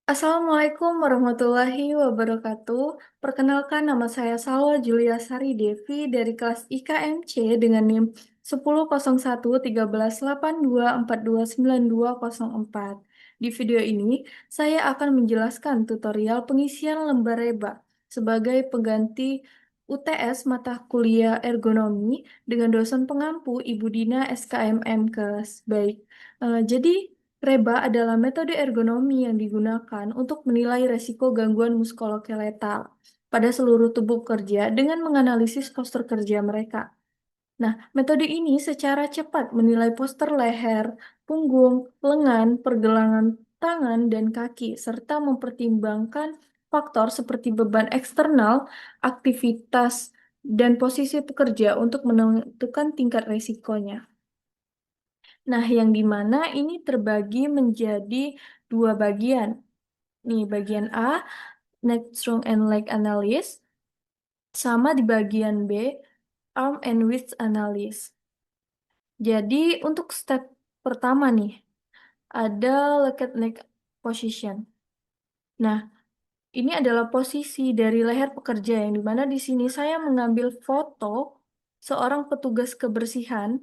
Assalamualaikum warahmatullahi wabarakatuh. Perkenalkan nama saya Salwa Julia Sari Devi dari kelas IKMC dengan NIM 10.01.1382429204. Di video ini, saya akan menjelaskan tutorial pengisian lembar reba sebagai pengganti UTS mata kuliah ergonomi dengan dosen pengampu Ibu Dina SKMM kelas. Baik, jadi Reba adalah metode ergonomi yang digunakan untuk menilai resiko gangguan muskuloskeletal pada seluruh tubuh kerja dengan menganalisis postur kerja mereka. Nah, metode ini secara cepat menilai postur leher, punggung, lengan, pergelangan tangan, dan kaki, serta mempertimbangkan faktor seperti beban eksternal, aktivitas, dan posisi pekerja untuk menentukan tingkat resikonya. Nah, yang dimana ini terbagi menjadi dua bagian. Nih, bagian A, neck strong and leg analysis, sama di bagian B, arm and width analysis. Jadi, untuk step pertama nih, ada leket neck position. Nah, ini adalah posisi dari leher pekerja yang dimana di sini saya mengambil foto seorang petugas kebersihan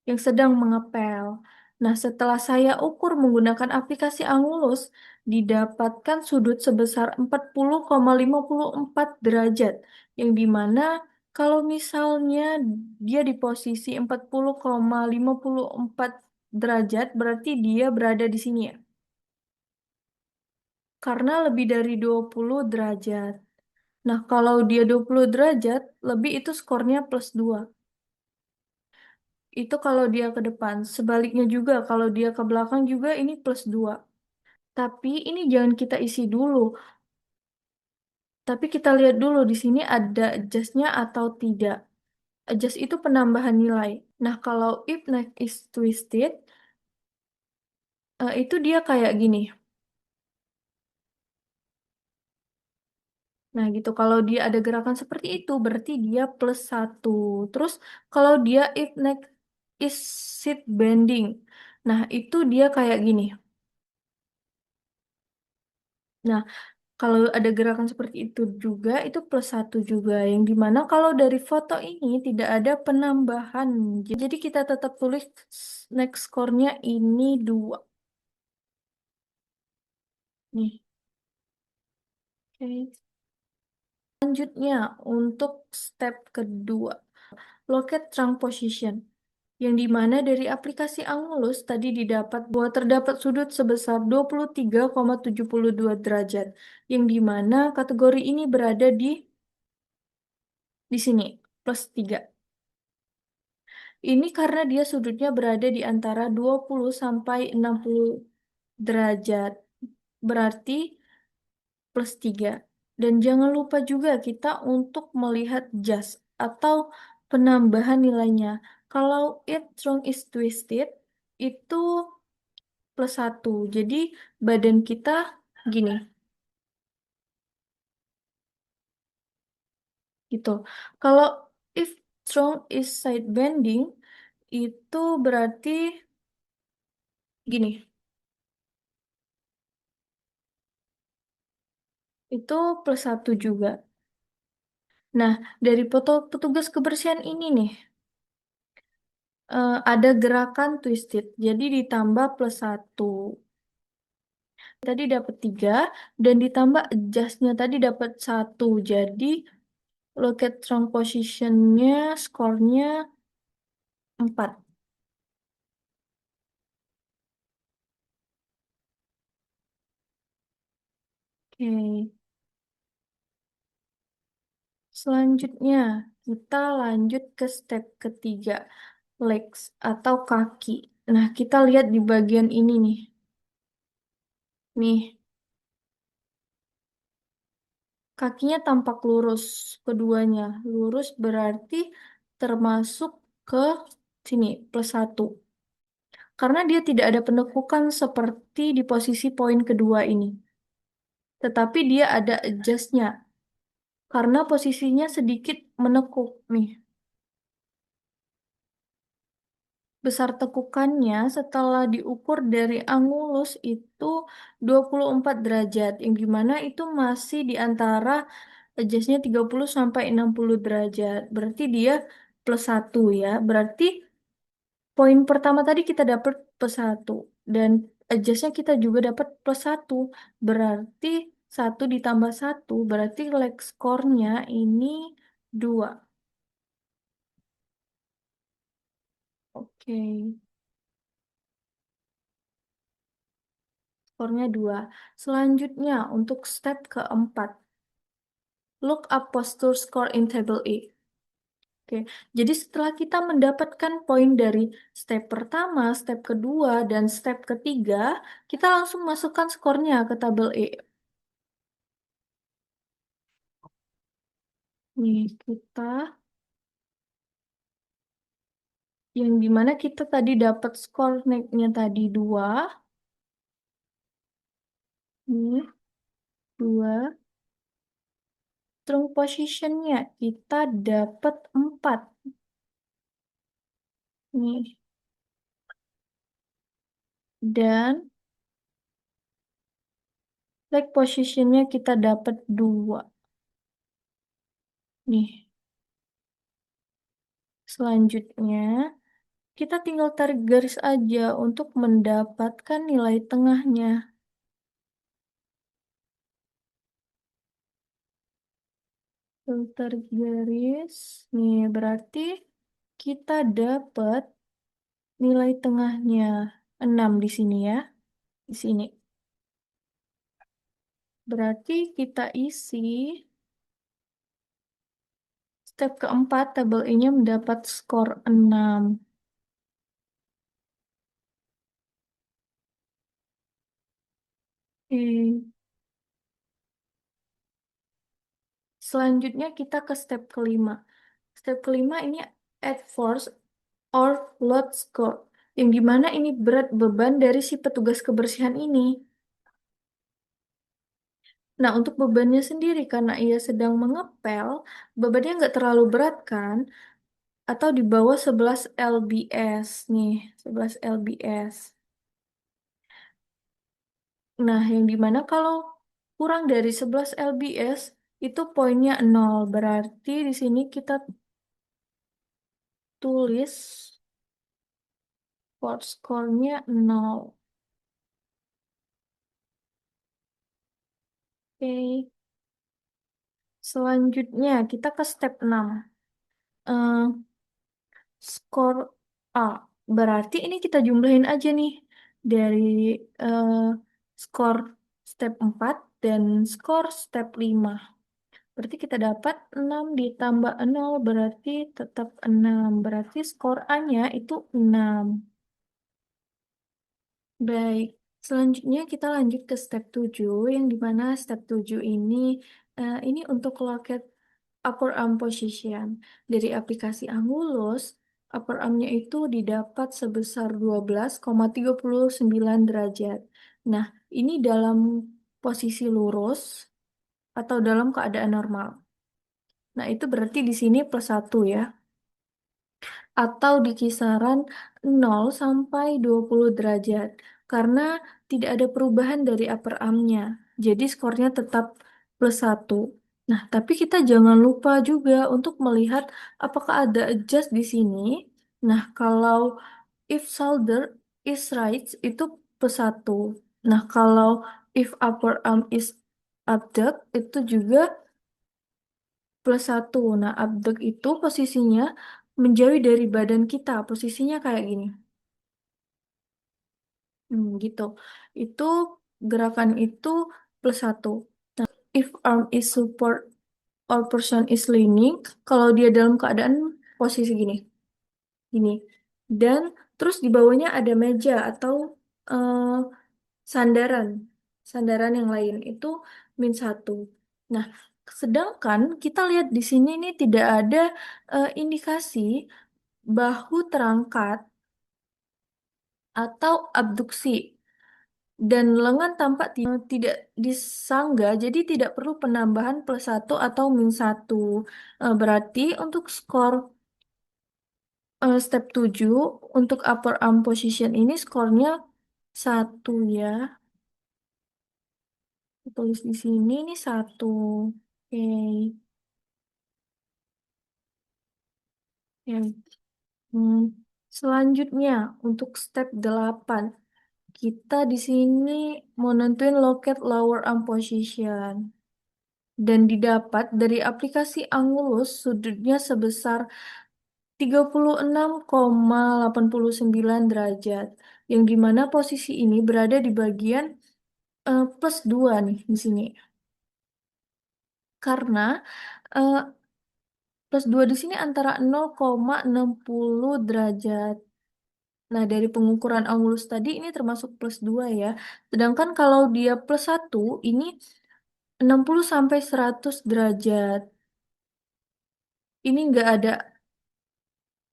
yang sedang mengepel. Nah, setelah saya ukur menggunakan aplikasi Angulus, didapatkan sudut sebesar 40,54 derajat, yang dimana kalau misalnya dia di posisi 40,54 derajat, berarti dia berada di sini ya. Karena lebih dari 20 derajat. Nah, kalau dia 20 derajat, lebih itu skornya plus 2. Itu kalau dia ke depan. Sebaliknya juga, kalau dia ke belakang juga ini plus 2. Tapi ini jangan kita isi dulu. Tapi kita lihat dulu di sini ada adjust-nya atau tidak. Adjust itu penambahan nilai. Nah, kalau if neck is twisted, itu dia kayak gini. Nah, gitu. Kalau dia ada gerakan seperti itu, berarti dia plus 1. Terus, kalau dia if neck is sit bending. Nah, itu dia kayak gini. Nah, kalau ada gerakan seperti itu juga, itu plus 1 juga. Yang dimana kalau dari foto ini tidak ada penambahan. Jadi kita tetap tulis next score-nya ini 2. Nih, oke. Selanjutnya, untuk step kedua, locate trunk position. Yang dimana dari aplikasi Angulus tadi didapat bahwa terdapat sudut sebesar 23,72 derajat. Yang dimana kategori ini berada di sini, plus 3. Ini karena dia sudutnya berada di antara 20 sampai 60 derajat. Berarti plus 3. Dan jangan lupa juga kita untuk melihat just atau penambahan nilainya. Kalau it strong is twisted, itu plus 1. Jadi badan kita gini, gitu. Kalau if strong is side bending, itu berarti gini. Itu plus 1 juga. Nah, dari foto petugas kebersihan ini nih, ada gerakan twisted, jadi ditambah plus 1. Tadi dapat 3, dan ditambah adjustnya tadi dapat 1. Jadi, locate trunk positionnya, skornya 4. Oke. Selanjutnya, kita lanjut ke step ketiga, legs atau kaki. Nah, kita lihat di bagian ini nih. Nih, kakinya tampak lurus, keduanya. Lurus berarti termasuk ke sini, plus 1. Karena dia tidak ada penekukan seperti di posisi poin kedua ini. Tetapi dia ada adjustnya. Karena posisinya sedikit menekuk nih. Besar tekukannya setelah diukur dari angulus itu 24 derajat, yang gimana itu masih di antara adjustnya 30 sampai 60 derajat. Berarti dia plus satu ya. Berarti poin pertama tadi kita dapat plus satu. Dan adjustnya kita juga dapat plus satu. Berarti satu ditambah satu. Berarti leg score-nya ini 2. Oke. Skornya 2. Selanjutnya untuk step keempat. Look up posture score in table A. Oke, jadi setelah kita mendapatkan poin dari step pertama, step kedua, dan step ketiga, kita langsung masukkan skornya ke tabel E. Nih, kita yang dimana kita tadi dapat skor naiknya tadi 2, nih, 2, strong positionnya kita dapat 4, nih, dan leg positionnya kita dapat 2, nih. Selanjutnya, kita tinggal tarik garis aja untuk mendapatkan nilai tengahnya. Tarik garis. Nih, berarti kita dapat nilai tengahnya 6 di sini ya. Di sini. Berarti kita isi step keempat, tabel ini mendapat skor 6. Oke. Selanjutnya kita ke step kelima. Step kelima ini add force or load score. Yang dimana ini berat beban dari si petugas kebersihan ini. Nah, untuk bebannya sendiri, karena ia sedang mengepel, bebannya nggak terlalu berat kan? Atau di bawah 11 lbs nih, 11 lbs. Nah, yang dimana kalau kurang dari 11 lbs, itu poinnya 0. Berarti di sini kita tulis force score-nya 0. Oke. Selanjutnya, kita ke step 6. Eh, skor A. Berarti ini kita jumlahin aja nih dari eh, skor step 4 dan skor step 5. Berarti kita dapat 6 ditambah 0 berarti tetap 6. Berarti skor A-nya itu 6. Baik, selanjutnya kita lanjut ke step 7, yang dimana step 7 ini untuk loket upper arm position. Dari aplikasi Angulus, upper armnya itu didapat sebesar 12,39 derajat. Nah, ini dalam posisi lurus atau dalam keadaan normal. Nah, itu berarti di sini plus 1 ya. Atau di kisaran 0 sampai 20 derajat. Karena tidak ada perubahan dari upper armnya. Jadi skornya tetap plus 1. Nah, tapi kita jangan lupa juga untuk melihat apakah ada adjust di sini. Nah, kalau if shoulder is right itu plus 1. Nah, kalau if upper arm is abduct itu juga plus 1. Nah, abduct itu posisinya menjauh dari badan kita. Posisinya kayak gini. Gitu. Itu gerakan itu plus 1. If arm is support or person is leaning, kalau dia dalam keadaan posisi gini. Gini. Dan terus di bawahnya ada meja atau eh, sandaran. Sandaran yang lain itu -1. Nah, sedangkan kita lihat di sini nih tidak ada indikasi bahu terangkat atau abduksi dan lengan tampak tidak disangga, jadi tidak perlu penambahan plus 1 atau -1. Berarti untuk skor Step 7 untuk upper arm position ini skornya satu ya. Tulis di sini ini satu. Oke. Ya. Hmm. Selanjutnya untuk step 8 kita di sini mau nentuin locate lower arm position. Dan didapat dari aplikasi Angulus sudutnya sebesar 36,89 derajat. Yang dimana posisi ini berada di bagian plus 2 nih di sini. Karena eh, plus 2 di sini antara 0,60 derajat. Nah, dari pengukuran angulus tadi ini termasuk plus 2 ya. Sedangkan kalau dia plus 1 ini 60 sampai 100 derajat. Ini nggak ada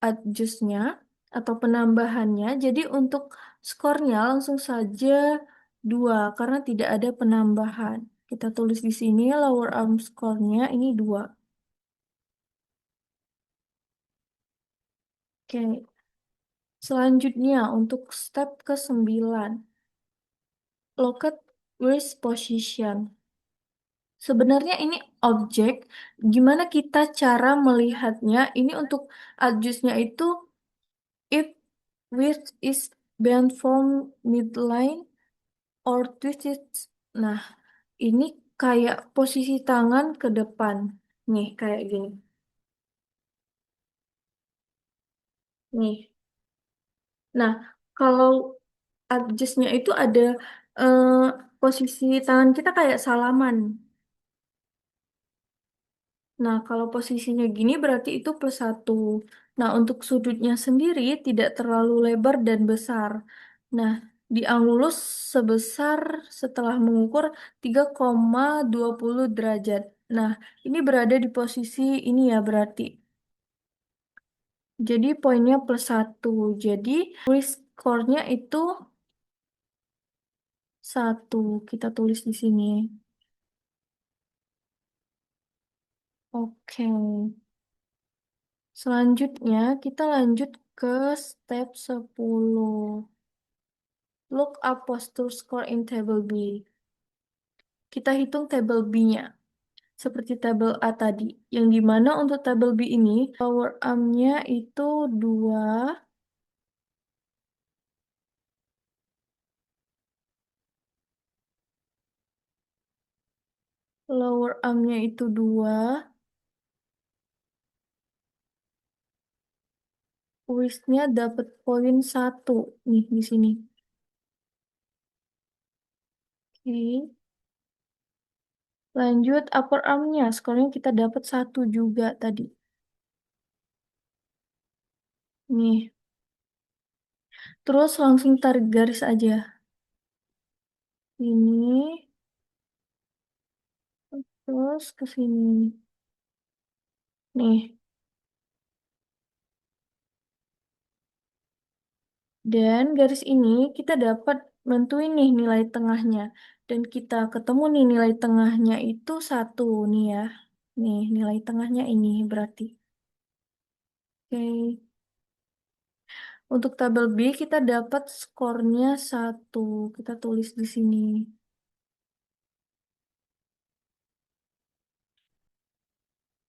adjustnya atau penambahannya. Jadi untuk skornya langsung saja 2 karena tidak ada penambahan. Kita tulis di sini lower arm skornya ini 2. Oke, selanjutnya untuk step ke-9, locate wrist position. Sebenarnya ini objek, gimana kita cara melihatnya? Ini untuk adjustnya itu if wrist is bent from midline or twisted. Nah, ini kayak posisi tangan ke depan. Nih, kayak gini. Nih. Nah, kalau adjustnya itu ada eh, posisi tangan kita kayak salaman. Nah, kalau posisinya gini berarti itu plus satu. Nah, untuk sudutnya sendiri tidak terlalu lebar dan besar. Nah, di angulus sebesar setelah mengukur 3,20 derajat. Nah, ini berada di posisi ini ya berarti. Jadi poinnya plus satu. Jadi risk score-nya itu satu. Kita tulis di sini. Oke. Selanjutnya kita lanjut ke step 10. Look up posture score in table B. Kita hitung table B-nya. Seperti tabel A tadi. Yang dimana untuk tabel B ini, power arm-nya itu 2. Lower arm-nya itu 2. Wrist-nya dapat poin satu. Nih, di sini. Oke. Lanjut upper arm-nya. Skornya kita dapat satu juga tadi. Nih. Terus langsung tarik garis aja. Ini. Terus ke sini. Nih. Dan garis ini kita dapat menentuin nih nilai tengahnya. Dan kita ketemu nih nilai tengahnya itu satu nih ya. Nih nilai tengahnya ini berarti. Oke. Untuk tabel B kita dapat skornya satu. Kita tulis di sini.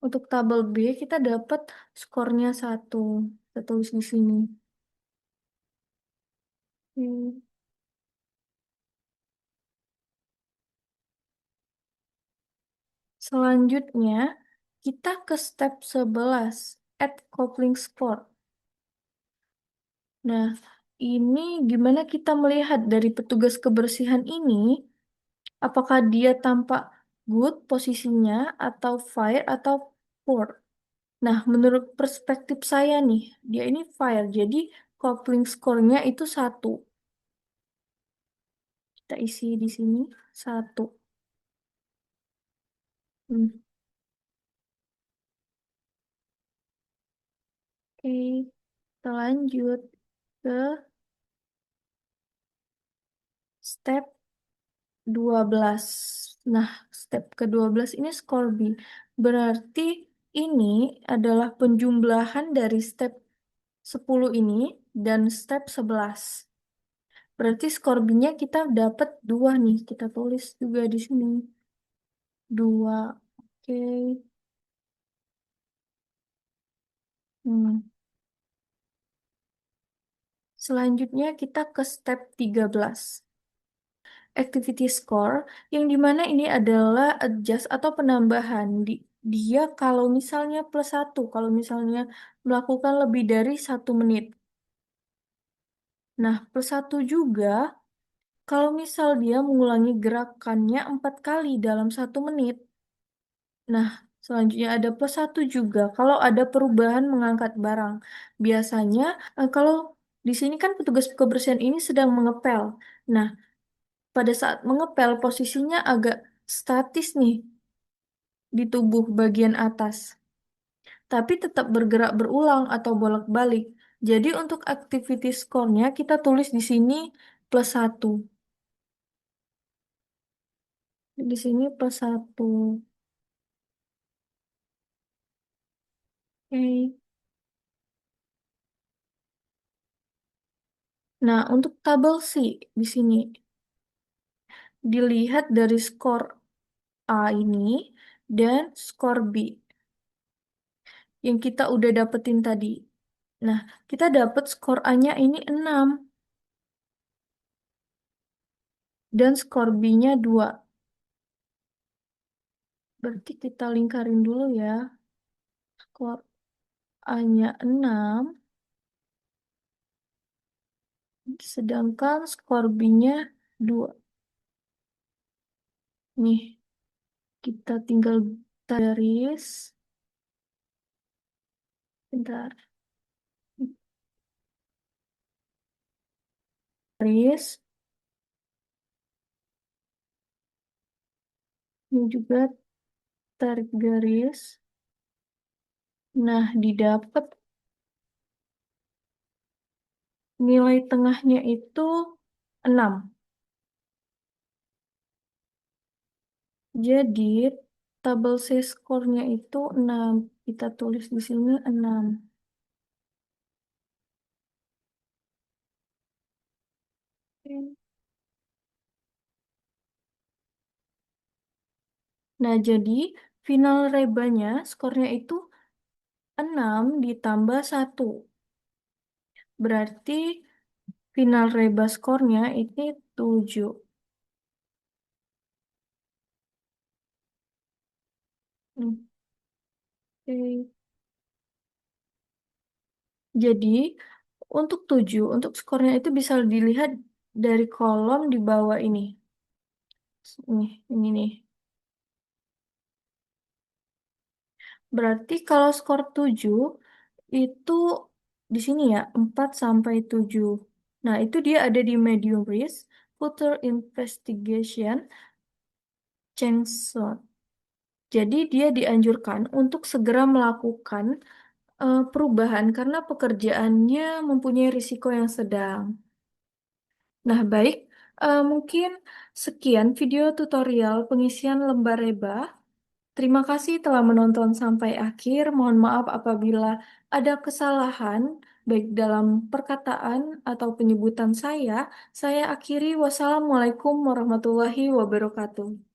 Untuk tabel B kita dapat skornya satu. Kita tulis di sini. Oke. Selanjutnya kita ke step 11. Add coupling score. Nah, ini gimana kita melihat dari petugas kebersihan ini, apakah dia tampak good posisinya, atau fire, atau poor? Nah, menurut perspektif saya nih, dia ini fire, jadi coupling score-nya itu satu. Kita isi di sini, satu. Hmm, Oke, kita lanjut ke step 12. Nah, step ke-12 ini skor B. Berarti ini adalah penjumlahan dari step 10 ini dan step 11. Berarti skor B-nya kita dapat 2 nih. Kita tulis juga di sini. 2. Oke. Hmm. Selanjutnya kita ke step 13. Activity score, yang dimana ini adalah adjust atau penambahan. Dia kalau misalnya +1, kalau misalnya melakukan lebih dari 1 menit. Nah, +1 juga kalau misal dia mengulangi gerakannya 4 kali dalam 1 menit. Nah, selanjutnya ada +1 juga kalau ada perubahan mengangkat barang. Biasanya kalau di sini kan petugas kebersihan ini sedang mengepel. Nah, pada saat mengepel posisinya agak statis nih di tubuh bagian atas, tapi tetap bergerak berulang atau bolak-balik. Jadi untuk activity score-nya kita tulis di sini +1. Di sini +1. Oke. Nah, untuk tabel C di sini dilihat dari skor A ini dan skor B yang kita udah dapetin tadi. Nah, kita dapat skor A-nya ini 6 dan skor B-nya 2. Berarti kita lingkarin dulu ya. Skor A-nya 6, sedangkan skor B-nya 2. Nih, kita tinggal garis. Bentar. Garis. Ini juga tarik garis. Nah, didapat nilai tengahnya itu 6. Jadi, tabel C skornya itu 6. Kita tulis di sini 6. Oke. Nah, jadi final rebanya skornya itu 6 ditambah 1. Berarti final reba skornya ini 7. Oke. Jadi, untuk 7, untuk skornya itu bisa dilihat dari kolom di bawah ini. Ini nih. Berarti kalau skor 7 itu di sini ya, 4 sampai 7. Nah, itu dia ada di medium risk, further investigation, chainsaw. Jadi dia dianjurkan untuk segera melakukan perubahan karena pekerjaannya mempunyai risiko yang sedang. Nah, baik, mungkin sekian video tutorial pengisian lembar reba. Terima kasih telah menonton sampai akhir. Mohon maaf apabila ada kesalahan, baik dalam perkataan atau penyebutan saya. Saya akhiri, wassalamualaikum warahmatullahi wabarakatuh.